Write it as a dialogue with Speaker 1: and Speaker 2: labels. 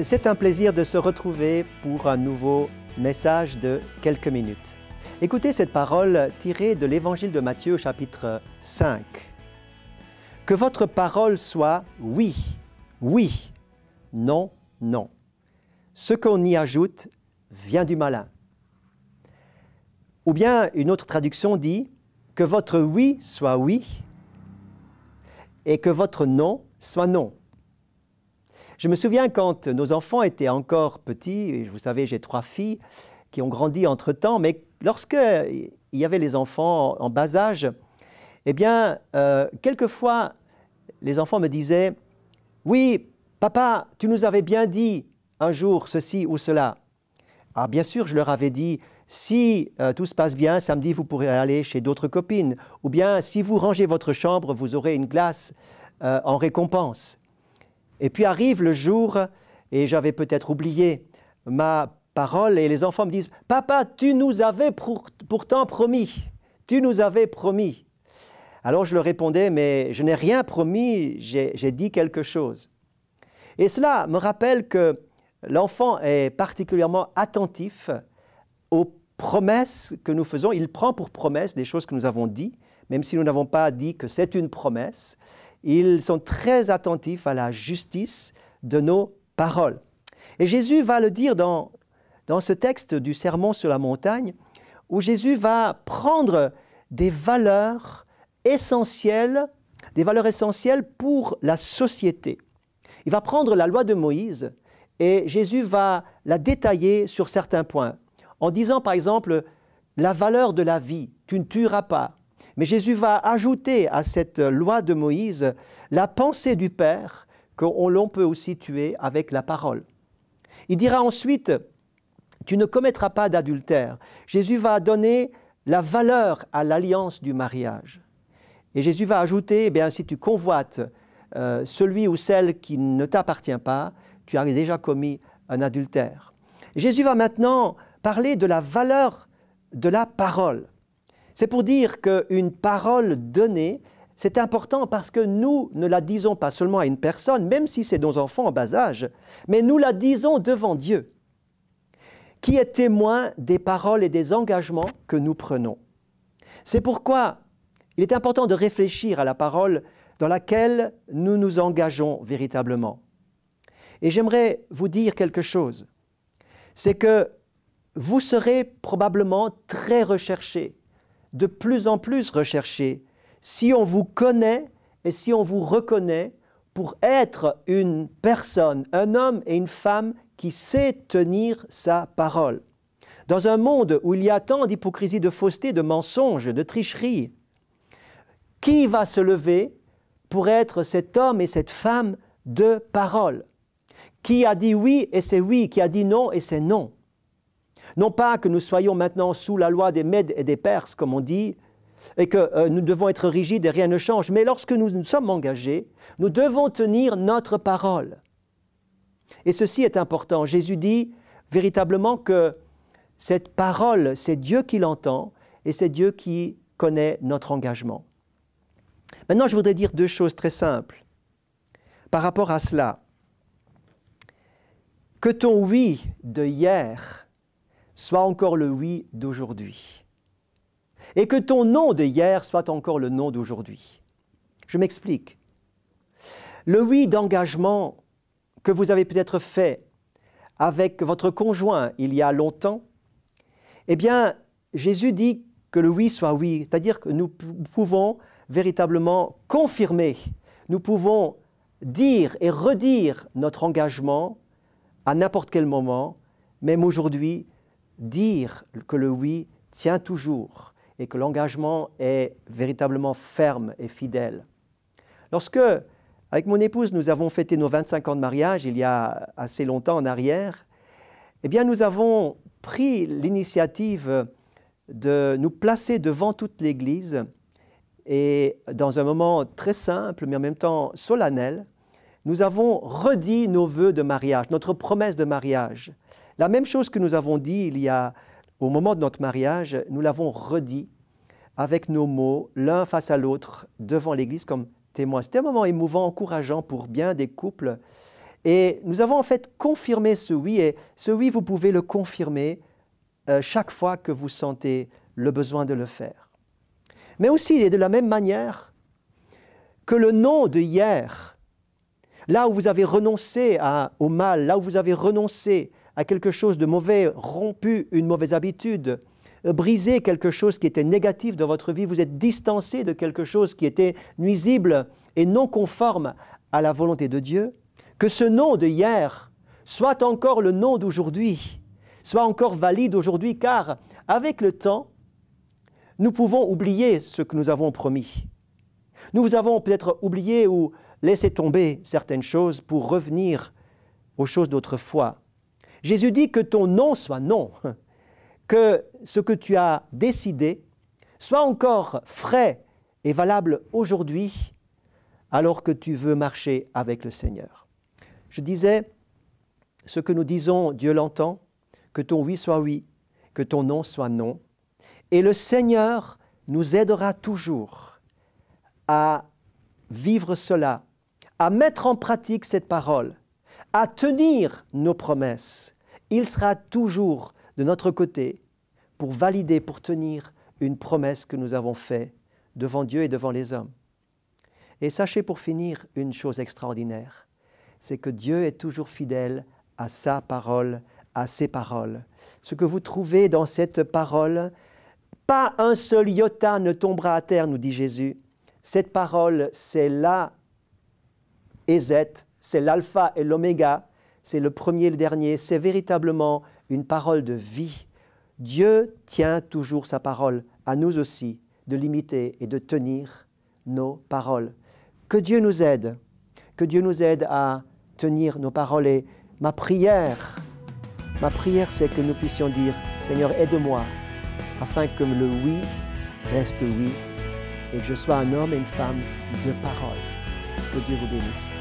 Speaker 1: C'est un plaisir de se retrouver pour un nouveau message de quelques minutes. Écoutez cette parole tirée de l'Évangile de Matthieu, chapitre 5. Que votre parole soit oui, oui, non, non. Ce qu'on y ajoute vient du malin. Ou bien une autre traduction dit que votre oui soit oui et que votre non soit non. Je me souviens quand nos enfants étaient encore petits, vous savez, j'ai 3 filles qui ont grandi entre-temps, mais lorsqu'il y avait les enfants en bas âge, eh bien, quelquefois, les enfants me disaient « Oui, papa, tu nous avais bien dit un jour ceci ou cela. » Alors bien sûr, je leur avais dit « Si tout se passe bien, samedi, vous pourrez aller chez d'autres copines. » Ou bien « Si vous rangez votre chambre, vous aurez une glace en récompense. » Et puis arrive le jour, et j'avais peut-être oublié ma parole, et les enfants me disent « Papa, tu nous avais pourtant promis, tu nous avais promis. » Alors je leur répondais « Mais je n'ai rien promis, j'ai dit quelque chose. » Et cela me rappelle que l'enfant est particulièrement attentif aux promesses que nous faisons. Il prend pour promesse des choses que nous avons dites, même si nous n'avons pas dit que c'est une promesse. Ils sont très attentifs à la justice de nos paroles. Et Jésus va le dire dans ce texte du Sermon sur la montagne, où Jésus va prendre des valeurs essentielles pour la société. Il va prendre la loi de Moïse et Jésus va la détailler sur certains points, en disant par exemple la valeur de la vie, tu ne tueras pas. Mais Jésus va ajouter à cette loi de Moïse la pensée du Père l'on peut aussi tuer avec la parole. Il dira ensuite, tu ne commettras pas d'adultère. Jésus va donner la valeur à l'alliance du mariage. Et Jésus va ajouter, eh bien, si tu convoites celui ou celle qui ne t'appartient pas, tu as déjà commis un adultère. Jésus va maintenant parler de la valeur de la parole. C'est pour dire qu'une parole donnée, c'est important parce que nous ne la disons pas seulement à une personne, même si c'est nos enfants en bas âge, mais nous la disons devant Dieu, qui est témoin des paroles et des engagements que nous prenons. C'est pourquoi il est important de réfléchir à la parole dans laquelle nous nous engageons véritablement. Et j'aimerais vous dire quelque chose, c'est que vous serez probablement très recherchés, de plus en plus recherché, si on vous connaît et si on vous reconnaît pour être une personne, un homme et une femme qui sait tenir sa parole. Dans un monde où il y a tant d'hypocrisie, de fausseté, de mensonges, de tricherie, qui va se lever pour être cet homme et cette femme de parole? Qui a dit oui et c'est oui, qui a dit non et c'est non? Non pas que nous soyons maintenant sous la loi des Mèdes et des Perses, comme on dit, et que nous devons être rigides et rien ne change, mais lorsque nous nous sommes engagés, nous devons tenir notre parole. Et ceci est important. Jésus dit véritablement que cette parole, c'est Dieu qui l'entend et c'est Dieu qui connaît notre engagement. Maintenant, je voudrais dire 2 choses très simples par rapport à cela. Que ton oui de hier soit encore le oui d'aujourd'hui. Et que ton non de hier soit encore le non d'aujourd'hui. Je m'explique. Le oui d'engagement que vous avez peut-être fait avec votre conjoint il y a longtemps, eh bien, Jésus dit que le oui soit oui, c'est-à-dire que nous pouvons véritablement confirmer, nous pouvons dire et redire notre engagement à n'importe quel moment, même aujourd'hui, dire que le oui tient toujours et que l'engagement est véritablement ferme et fidèle. Lorsque, avec mon épouse, nous avons fêté nos 25 ans de mariage il y a assez longtemps en arrière, eh bien nous avons pris l'initiative de nous placer devant toute l'Église et dans un moment très simple mais en même temps solennel, nous avons redit nos vœux de mariage, notre promesse de mariage. La même chose que nous avons dit au moment de notre mariage, nous l'avons redit avec nos mots, l'un face à l'autre, devant l'Église comme témoins. C'était un moment émouvant, encourageant pour bien des couples. Et nous avons en fait confirmé ce oui, et ce oui, vous pouvez le confirmer chaque fois que vous sentez le besoin de le faire. Mais aussi, et de la même manière que le non de hier, là où vous avez renoncé au mal, là où vous avez renoncé à quelque chose de mauvais, rompu une mauvaise habitude, brisé quelque chose qui était négatif dans votre vie, vous êtes distancé de quelque chose qui était nuisible et non conforme à la volonté de Dieu, que ce non de hier soit encore le non d'aujourd'hui, soit encore valide aujourd'hui, car avec le temps, nous pouvons oublier ce que nous avons promis. Nous avons peut-être oublié ou laissé tomber certaines choses pour revenir aux choses d'autrefois. Jésus dit que ton non soit non, que ce que tu as décidé soit encore frais et valable aujourd'hui, alors que tu veux marcher avec le Seigneur. Je disais, ce que nous disons, Dieu l'entend, que ton oui soit oui, que ton non soit non. Et le Seigneur nous aidera toujours à vivre cela, à mettre en pratique cette parole, à tenir nos promesses. Il sera toujours de notre côté pour valider, pour tenir une promesse que nous avons faite devant Dieu et devant les hommes. Et sachez pour finir une chose extraordinaire, c'est que Dieu est toujours fidèle à sa parole, à ses paroles. Ce que vous trouvez dans cette parole, pas un seul iota ne tombera à terre, nous dit Jésus. Cette parole, c'est la et Z, c'est l'alpha et l'oméga, c'est le premier et le dernier, c'est véritablement une parole de vie. Dieu tient toujours sa parole, à nous aussi, de l'imiter et de tenir nos paroles. Que Dieu nous aide à tenir nos paroles. Et ma prière, c'est que nous puissions dire, Seigneur, aide-moi, afin que le oui reste oui, et que je sois un homme et une femme de parole. Que Dieu vous bénisse.